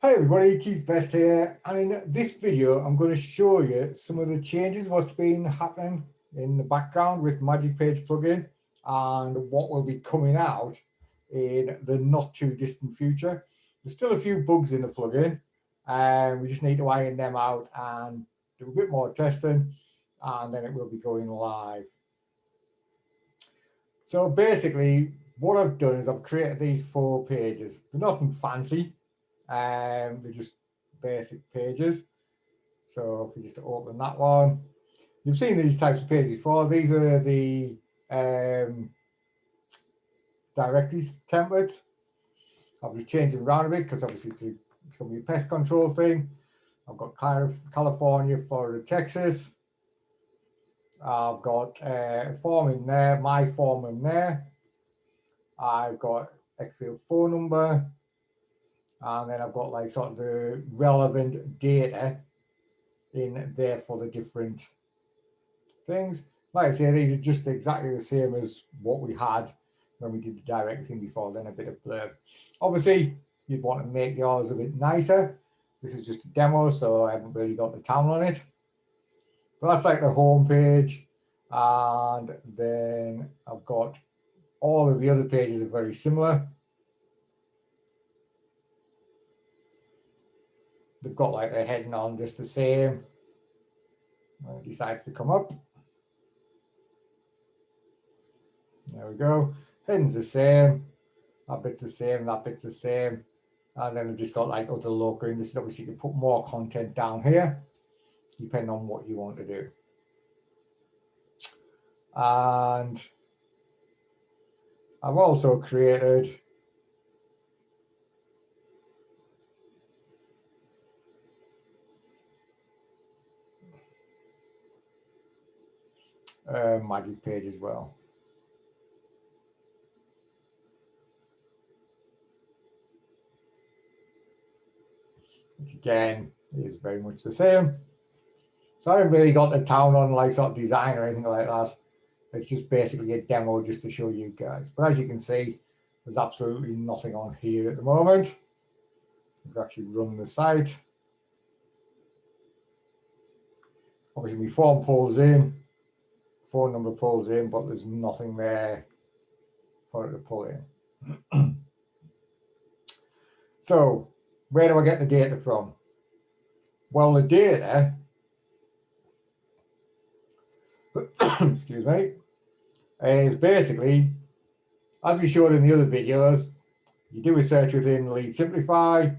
Hi everybody, Keith Best here, and in this video I'm going to show you some of the changes what's been happening in the background with Magic Page plugin and what will be coming out in the not too distant future. There's still a few bugs in the plugin and we just need to iron them out and do a bit more testing, and then it will be going live. So basically what I've done is I've created these 4 pages. They're nothing fancy. They're just basic pages. So if we just open that one, you've seen these types of pages before. These are the directories templates. I'll be changing around a bit because obviously it's going to be a pest control thing. I've got California, Florida, Texas. I've got a form in there, my form in there. I've got Eckfield phone number. And then I've got like sort of the relevant data in there for the different things. Like I say, these are just exactly the same as what we had when we did the direct thing before, then a bit of blurb. Obviously, you'd want to make yours a bit nicer. This is just a demo, so I haven't really got the town on it. But that's like the home page. And then I've got all of the other pages are very similar. They've got like their heading on just the same. When it decides to come up. There we go. Heading's the same. That bit's the same. That bit's the same. And then we've just got like other local industries. Obviously, you can put more content down here, depending on what you want to do. And I've also created a magic page as well. Which again is very much the same. So I haven't really got the town on like sort of design or anything like that. It's just basically a demo just to show you guys. But as you can see, there's absolutely nothing on here at the moment. We've actually run the site. Obviously, my form pulls in, phone number pulls in, but there's nothing there for it to pull in. So, where do I get the data from? Well, the data, excuse me, is basically, as we showed in the other videos, you do a search within Lead Simplify,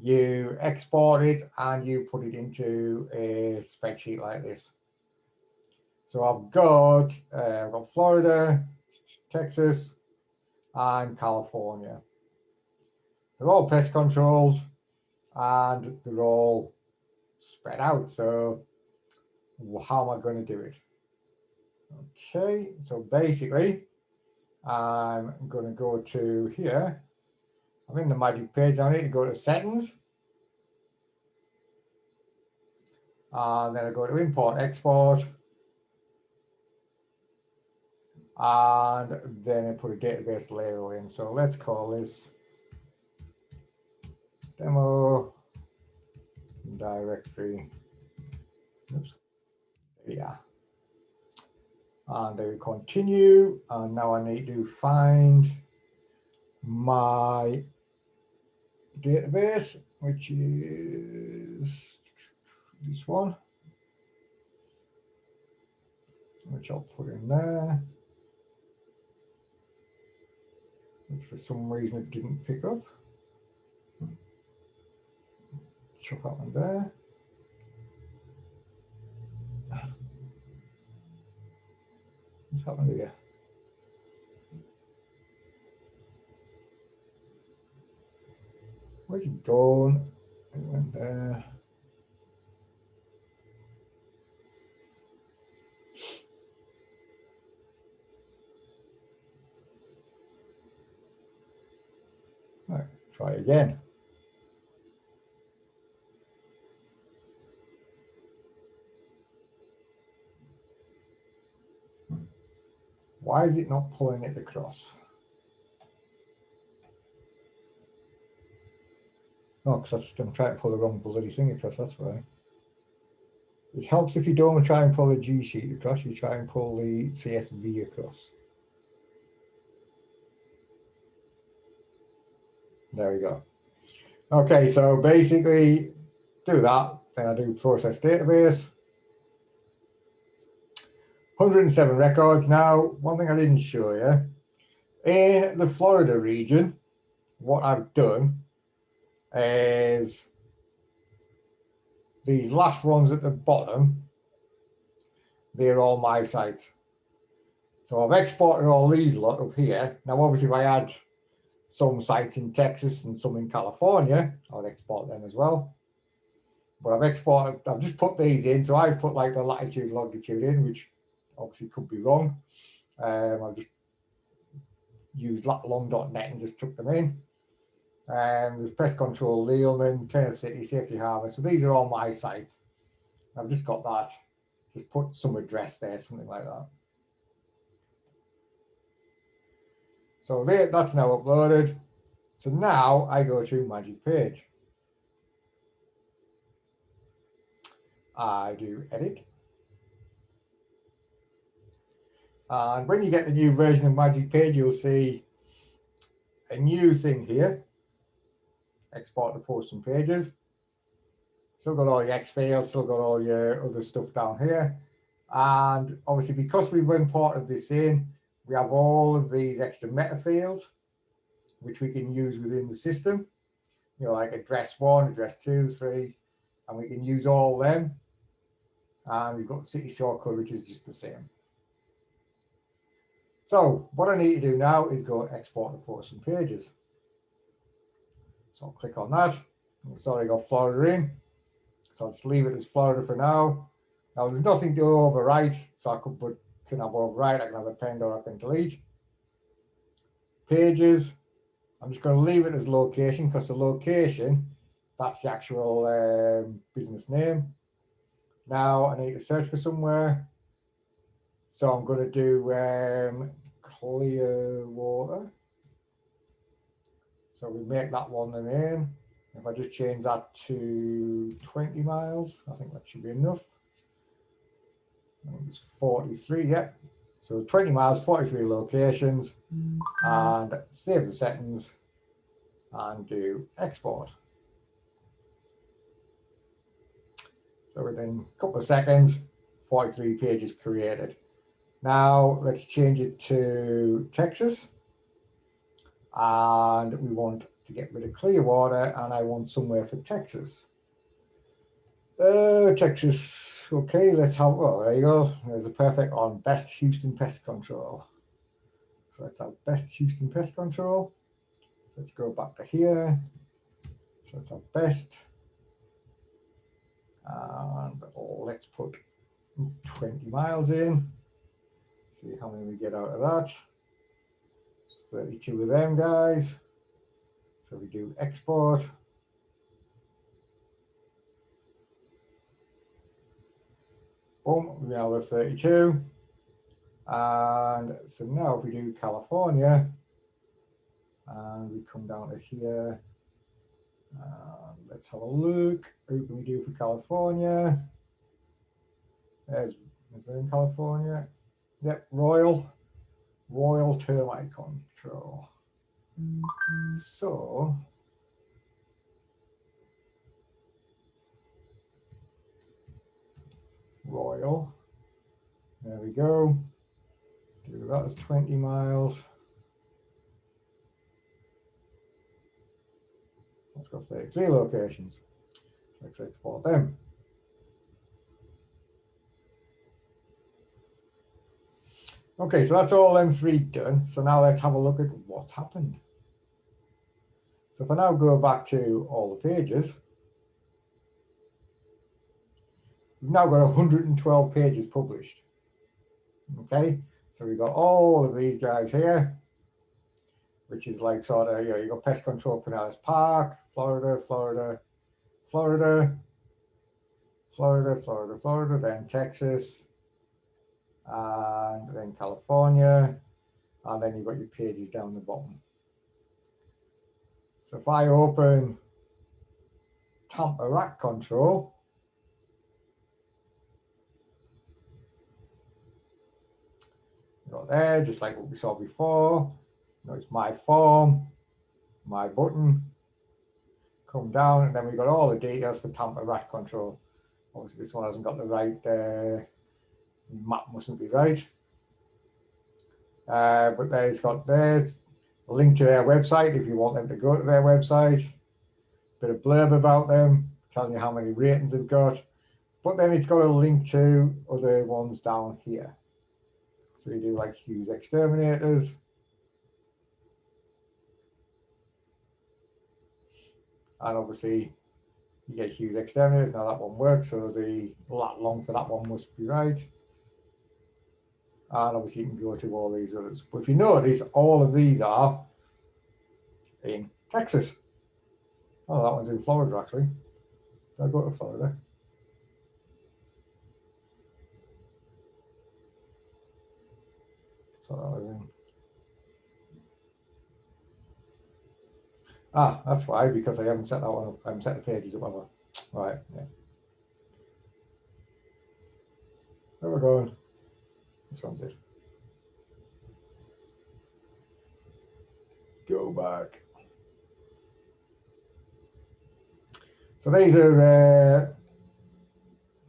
you export it, and you put it into a spreadsheet like this. So I've got Florida, Texas, and California. They're all pest controls and they're all spread out. So how am I going to do it? Okay, so basically I'm going to go to here. I'm in the magic page. I need to go to settings. And then I go to import, export. And then I put a database label in. So let's call this demo directory. Oops. Yeah. And then we continue. And now I need to find my database, which is this one, which I'll put in there, which for some reason it didn't pick up. Chuck that one there. What's happened here? Where's it gone? It went there. Right, try again. Why is it not pulling it across? Oh, because I'm trying to pull the wrong bloody thing across, that's why. It helps if you don't try and pull a G sheet across, you try and pull the CSV across. There we go. Okay, so basically do that, then I do process database. 107 records. Now, one thing I didn't show you, in the Florida region, what I've done is these last ones at the bottom, they're all my sites. So I've exported all these lot up here. Now, obviously, if I had some sites in Texas and some in California, I'll export them as well. But I've just put these in. So I've put like the latitude, longitude in, which obviously could be wrong. I've just used long.net and just took them in. There's pest control, Lealman, Kenneth City, Safety Harvest. So these are all my sites. I've just got that. Just put some address there, something like that. So that's now uploaded. So now I go to Magic Page. I do edit. And when you get the new version of Magic Page, you'll see a new thing here. Export to posts and pages. Still got all your X files, still got all your other stuff down here. And obviously, because we've imported this in, we have all of these extra meta fields, which we can use within the system. You know, like address 1, address 2, 3, and we can use all them. And we've got city sort code, which is just the same. So what I need to do now is go export to posts and pages. So I'll click on that. It's already got Florida in. So I'll just leave it as Florida for now. Now there's nothing to overwrite, so I can have overwrite, I can have append or I can delete. Pages, I'm just going to leave it as location because the location, that's the actual business name. Now I need to search for somewhere. So I'm going to do Clearwater. So we make that one the name. If I just change that to 20 miles, I think that should be enough. I think it's 43, yeah. So 20 miles, 43 locations, and save the settings and do export. So within a couple of seconds, 43 pages created. Now let's change it to Texas. And we want to get rid of Clearwater, and I want somewhere for Texas. Texas, okay, let's have, oh, there you go. There's a perfect on Best Houston Pest Control. So let's have Best Houston Pest Control. Let's go back to here. So let's have Best. And let's put 20 miles in. See how many we get out of that. 32 of them, guys. So we do export. Boom, we now have 32. And so now if we do California, and we come down to here, let's have a look. Who can we do for California? Is there in California? Yep, Royal Termite Control. So Royal, there we go. Do that as 20 miles. Let's go 33 locations. Let's export them. Okay, so that's all them 3 done. So now let's have a look at what's happened. So if I now go back to all the pages, we've now got 112 pages published. Okay, so we've got all of these guys here, which is like sort of, you know, you got Pest Control Pinellas Park, Florida, Florida, Florida, Florida, Florida, Florida, then Texas, and then California, and then you've got your pages down the bottom. So if I open tamper rack control, got there, just like what we saw before. It's my form, my button, come down, and then we've got all the details for tamper rack control. Obviously this one hasn't got the right, map mustn't be right. But there it's got there, a link to their website if you want them to go to their website, bit of blurb about them, telling you how many ratings they've got, but then it's got a link to other ones down here. So you do like Hughes Exterminators, and obviously you get Hughes Exterminators. Now that one works, so the lat long for that one must be right. And obviously you can go to all these others. But if you notice, all of these are in Texas. Oh, that one's in Florida, actually. Did I go to Florida? So that was in. Ah, that's why, because I haven't set that one up. I haven't set the pages up ever. Right, yeah. Where we're going? This one's it. Go back. So these are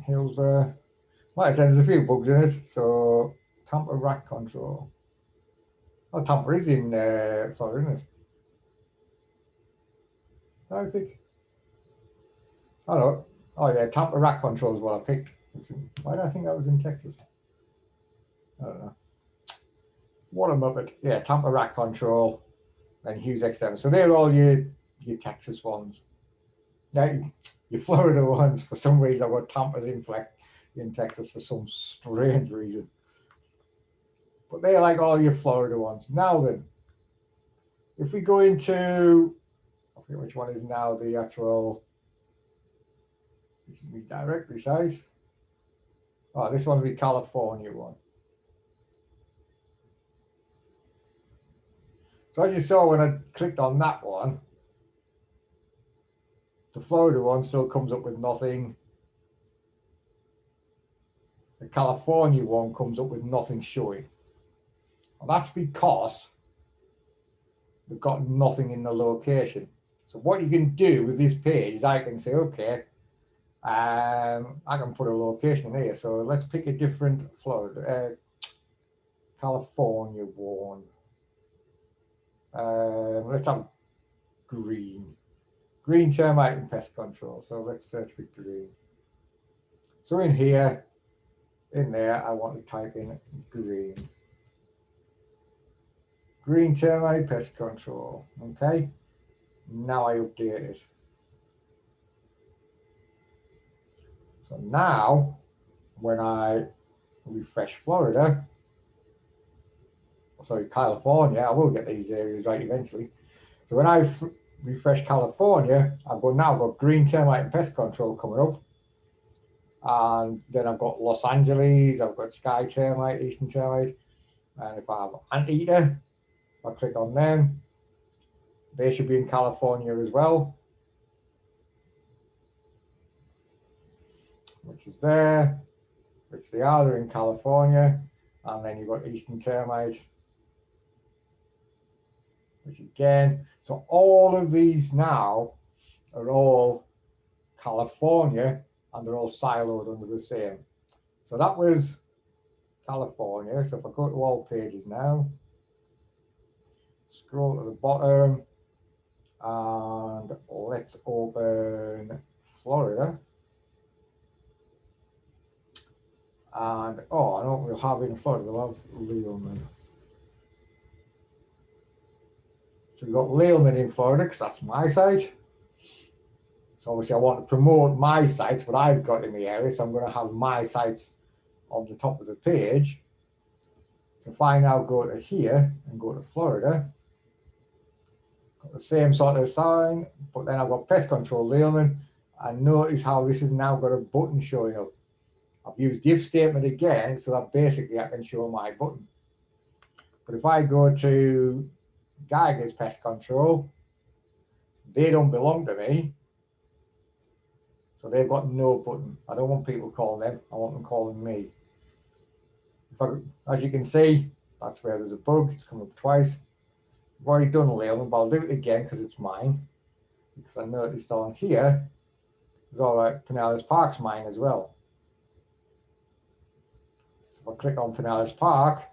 hills. Like I said, there's a few bugs in it. So tamper rack control. Oh, tamper is in Florida, isn't it? I think. Oh no. Oh yeah, tamper rack control is what I picked. Why did I think that was in Texas? I don't know. What a muppet. Yeah, tamper rack control and Hughes X7. So they're all your Texas ones. Now, your Florida ones, for some reason, I've got tampers in Texas for some strange reason. But they're like all your Florida ones. Now then, if we go into, I forget which one is now the actual, this is the directory site. Oh, this one's the California one. So as you saw when I clicked on that one, the Florida one still comes up with nothing. The California one comes up with nothing showing. And that's because they've got nothing in the location. So what you can do with this page is I can say, okay, I can put a location here. So let's pick a different Florida, California one. Let's have green termite and pest control. So let's search for green. So in here, in there, I want to type in green termite pest control. Okay, now I update it. So now when I refresh Florida, sorry, California, I will get these areas right eventually. So when I refresh California, I've now got green termite and pest control coming up. And then I've got Los Angeles, I've got sky termite, eastern termite. And if I have anteater, if I click on them, they should be in California as well, which is there, which they are, they're in California. And then you've got eastern termite, which again, so all of these now are all California, and they're all siloed under the same. So that was California. So if I go to all pages now, scroll to the bottom, and let's open Florida. And oh, I know what we'll have in Florida. We'll have Leelman. So we've got Leelman in Florida because that's my site. So obviously I want to promote my sites, what I've got in the area. So I'm going to have my sites on the top of the page. So if I now go to here and go to Florida, got the same sort of sign, but then I've got pest control Leelman, and notice how this has now got a button showing up. I've used if statement again, so that basically I can show my button. But if I go to Geiger's pest control, they don't belong to me. So they've got no button. I don't want people calling them. I want them calling me. As you can see, that's where there's a bug. It's come up twice. I've already done Leyland, but I'll do it again because it's mine. Because I noticed on here, there's all right, Pinellas Park's mine as well. So if I click on Pinellas Park,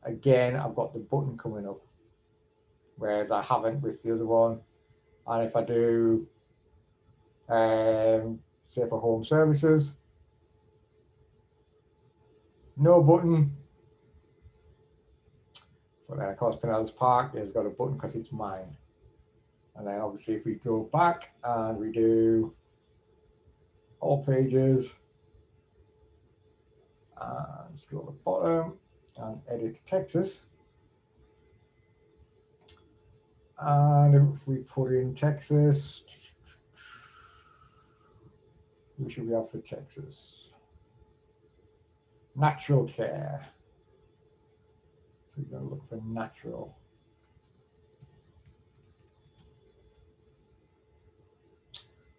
again, I've got the button coming up, whereas I haven't with the other one. And if I do, say for home services, no button. But then of course Pinellas Park has got a button because it's mine. And then obviously if we go back and we do all pages and scroll to the bottom and edit Texas. And if we put in Texas, who should we have for Texas? Natural care. So you're going to look for natural.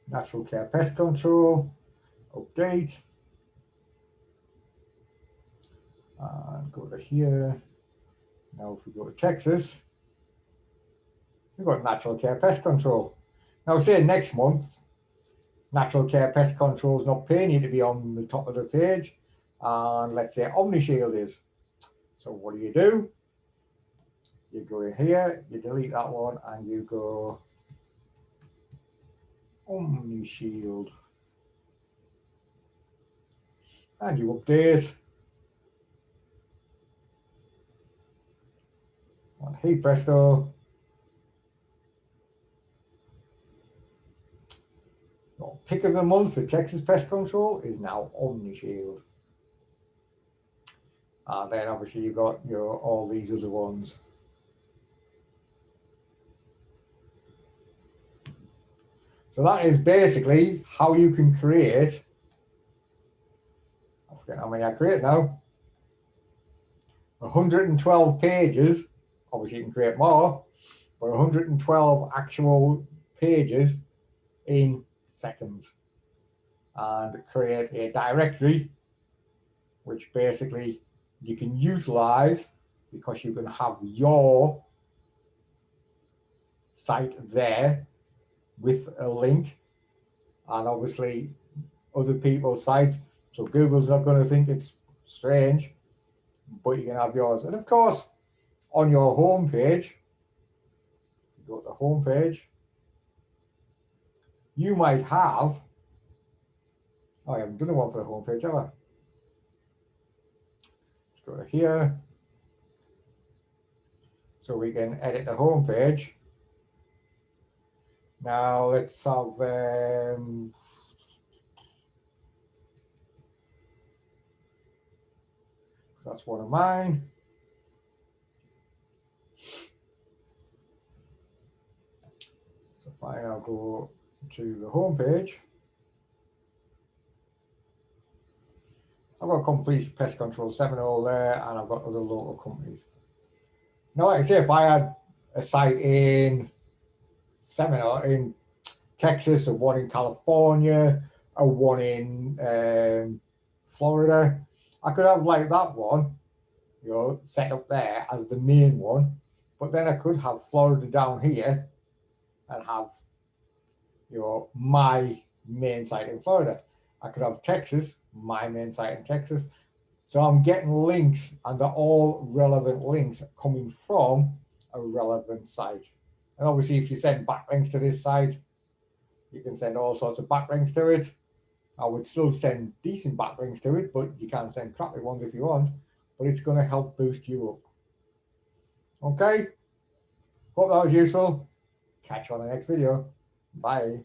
Natural care pest control. Update. And go to here. Now if we go to Texas, we've got natural care pest control. Now say next month, natural care pest control is not paying you to be on the top of the page. And let's say OmniShield is. So what do? You go in here, you delete that one, and you go OmniShield. And you update. And hey presto. Your pick of the month for Texas pest control is now OmniShield. And then obviously you've got your all these other ones. So that is basically how you can create, I forget how many I create now, 112 pages. Obviously you can create more, but 112 actual pages in seconds. And create a directory, which basically you can utilize because you can have your site there with a link, and obviously other people's sites. So Google's not going to think it's strange, but you can have yours. And of course, on your home page, you go to the home page, you might have, oh, I haven't done one for the home page, have I? Let's go to here. So we can edit the home page. Now let's have, that's one of mine. So fine, I'll go to the home page. I've got Complete Pest Control Seminole there, and I've got other local companies. Now, like I say, if I had a site in Seminole, in Texas, or one in California, or one in Florida, I could have like that one, you know, set up there as the main one, but then I could have Florida down here and have, you know, my main site in Florida. I could have Texas, my main site in Texas. So I'm getting links, and they're all relevant links coming from a relevant site. And obviously, if you send backlinks to this site, you can send all sorts of backlinks to it. I would still send decent backlinks to it, but you can send crappy ones if you want, but it's going to help boost you up. Okay? Hope that was useful. Catch you on the next video. Bye.